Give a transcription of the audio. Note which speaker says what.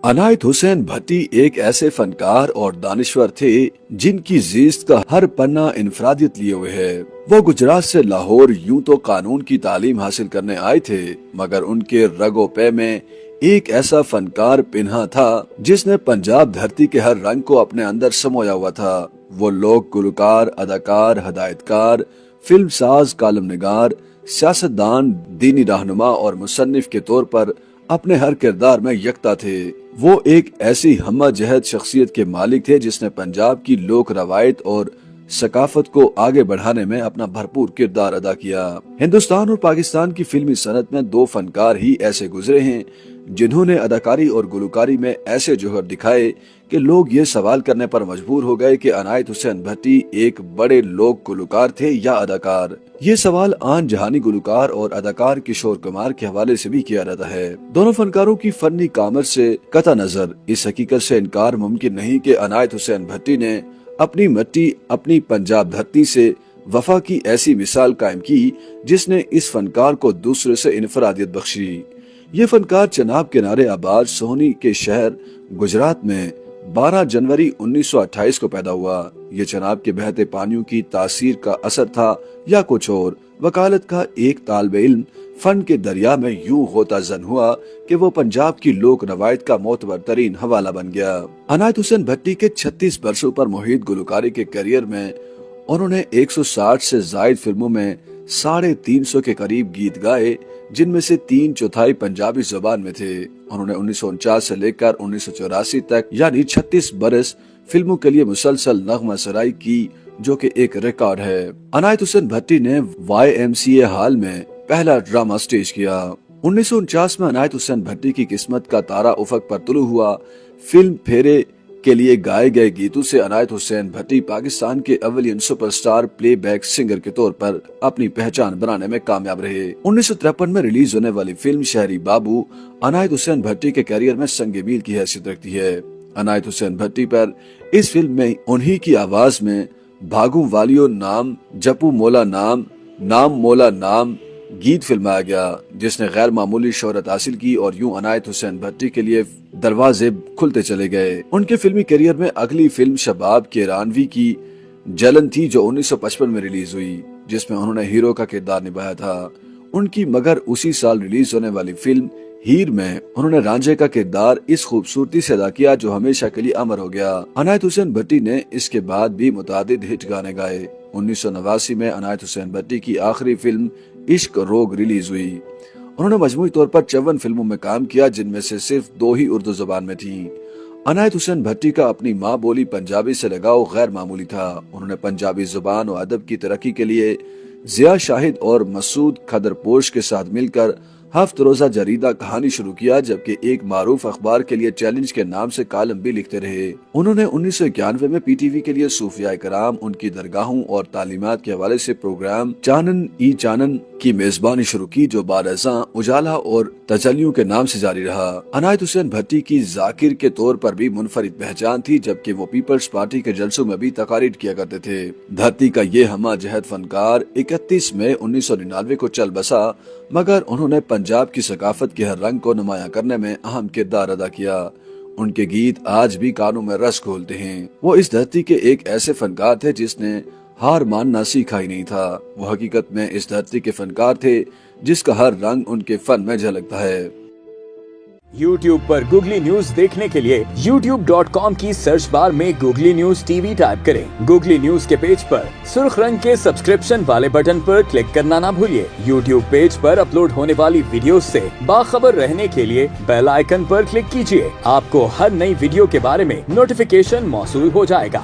Speaker 1: अनायत हुसैन भट्टी एक ऐसे फनकार और दानिश्वर थे जिनकी जीस्त का हर पन्ना इनफरादियत लिए हुए है। वो गुजरात से लाहौर यूं तो कानून की तालीम हासिल करने आए थे, मगर उनके रगो पे में एक ऐसा फनकार पिन्हा था जिसने पंजाब धरती के हर रंग को अपने अंदर समोया हुआ था। वो लोग गुलकार, अदाकार, हदायतकार, फिल्म साज, कालम निगार, सियासतदान, दीनी रहनुमा और मुसन्निफ के तौर पर अपने हर किरदार में यकता थे। वो एक ऐसी हम्मा जहद शख्सियत के मालिक थे जिसने पंजाब की लोक रवायत और सकाफत को आगे बढ़ाने में अपना भरपूर किरदार अदा किया। हिंदुस्तान और पाकिस्तान की फिल्मी सनत में दो फनकार ही ऐसे गुजरे हैं जिन्होंने अदाकारी और गुलकारी में ऐसे जोहर दिखाए कि लोग ये सवाल करने पर मजबूर हो गए कि अनायत हुसैन भट्टी एक बड़े लोक गुलकार थे या अदाकार। ये सवाल आन जहानी गुलकार और अदाकार किशोर कुमार के हवाले से भी किया जाता है। दोनों फनकारों की फनी कामत से कता नजर इस हकीकत से इनकार मुमकिन नहीं कि अनायत हुसैन भट्टी ने अपनी मिट्टी, अपनी पंजाब धरती से वफा की ऐसी मिसाल कायम की जिसने इस फनकार को दूसरे से इनफरादियत बख्शी। ये फनकार चनाब किनारे आबाद सोहनी के शहर गुजरात में 12 जनवरी 1928 को पैदा हुआ। ये चनाब के बहते पानियों की तासीर का असर था या कुछ और। वकालत का एक तालिब इल्म फन के दरिया में यूं होता जन हुआ कि वो पंजाब की लोक रवायत का मोतबर तरीन हवाला बन गया। अनायत हुसैन भट्टी के 36 वर्षों पर मुहित गुलकारी के करियर में उन्होंने 160 से जायद फिल्मों में 350 के करीब गीत गाए, जिनमें से 3/4 पंजाबी जुबान में थे। उन्होंने 1949 से लेकर 1984 तक यानी 36 बरस फिल्मों के लिए मुसलसल नगमा सराई की, जो कि एक रिकॉर्ड है। अनायत हुसैन भट्टी ने YMCA हॉल में पहला ड्रामा स्टेज किया। 1949 में अनायत हुसैन भट्टी की किस्मत का तारा उफक पर तुलू हुआ। फिल्म फेरे के लिए गाए गए गीतों से अनायत हुसैन भट्टी पाकिस्तान के अव्वलियन सुपरस्टार प्लेबैक सिंगर के तौर पर अपनी पहचान बनाने में कामयाब रहे। 1953 में रिलीज होने वाली फिल्म शहरी बाबू अनायत हुसैन भट्टी के करियर में संग मील की हैसियत रखती है। अनायत हुसैन भट्टी पर इस फिल्म में उन्हीं की आवाज में भागू वालियो नाम, जपू मोला नाम, नाम मोला नाम गीत फिल्माया गया, जिसने गैर मामूली शोहरत हासिल की और यूं अनायत हुसैन भट्टी के लिए दरवाजे खुलते चले गए। उनके फिल्मी करियर में अगली फिल्म शबाब के रानवी की जलन थी, जो 1955 में रिलीज हुई, जिसमें उन्होंने हीरो का किरदार निभाया था। उनकी मगर उसी साल रिलीज होने वाली फिल्म हीर में उन्होंने रांझे का किरदार इस खूबसूरती से अदा किया जो हमेशा के लिए अमर हो गया। अनायत हुसैन भट्टी ने इसके बाद भी मुतादिद हिट गाने गाए। 1989 में अनायत हुसैन भट्टी की आखिरी फिल्म इश्क रोग रिलीज हुई। उन्होंने मजमूई तौर पर 54 फिल्मों में काम किया, जिनमें से सिर्फ 2 ही उर्दू जुबान में थीं। अनायत हुसैन भट्टी का अपनी माँ बोली पंजाबी से लगाव गैर मामूली था। उन्होंने पंजाबी जुबान और अदब की तरक्की के लिए जिया शाहिद और मसूद खदरपोश के साथ मिलकर हफ्त रोजा जरीदा कहानी शुरू किया, जबकि एक मारूफ अखबार के लिए चैलेंज के नाम से कालम भी लिखते रहे। उन्होंने 1991 में PTV के लिए सूफिया कराम, उनकी दरगाहों और तालीमात के हवाले से प्रोग्राम चानन ई चानन की मेजबानी शुरू की, जो बारज़ां, उजाला और तजलियों के नाम से जारी रहा। अनायत हुसैन भट्टी की जाकिर के तौर पर भी मुनफरिद पहचान थी, जबकि वो पीपल्स पार्टी के जलसों में भी तकारीर किया करते थे। धरती का ये हमा जहद फनकार 31 मई 1999 को चल बसा, मगर उन्होंने पंजाब की सकाफत के हर रंग को नुमाया करने में अहम किरदार अदा किया। उनके गीत आज भी कानों में रस घोलते हैं। वो इस धरती के एक ऐसे फनकार थे जिसने हार मानना सीखा ही नहीं था। वो हकीकत में इस धरती के फनकार थे जिसका हर रंग उनके फन में झलकता है।
Speaker 2: YouTube पर गूगली न्यूज देखने के लिए youtube.com की सर्च बार में गूगली न्यूज TV टाइप करें। गूगली न्यूज के पेज पर सुर्ख रंग के सब्सक्रिप्शन वाले बटन पर क्लिक करना ना भूलिए। YouTube पेज पर अपलोड होने वाली वीडियोस से बाखबर रहने के लिए बेल आइकन पर क्लिक कीजिए। आपको हर नई वीडियो के बारे में नोटिफिकेशन मौसूल हो जाएगा।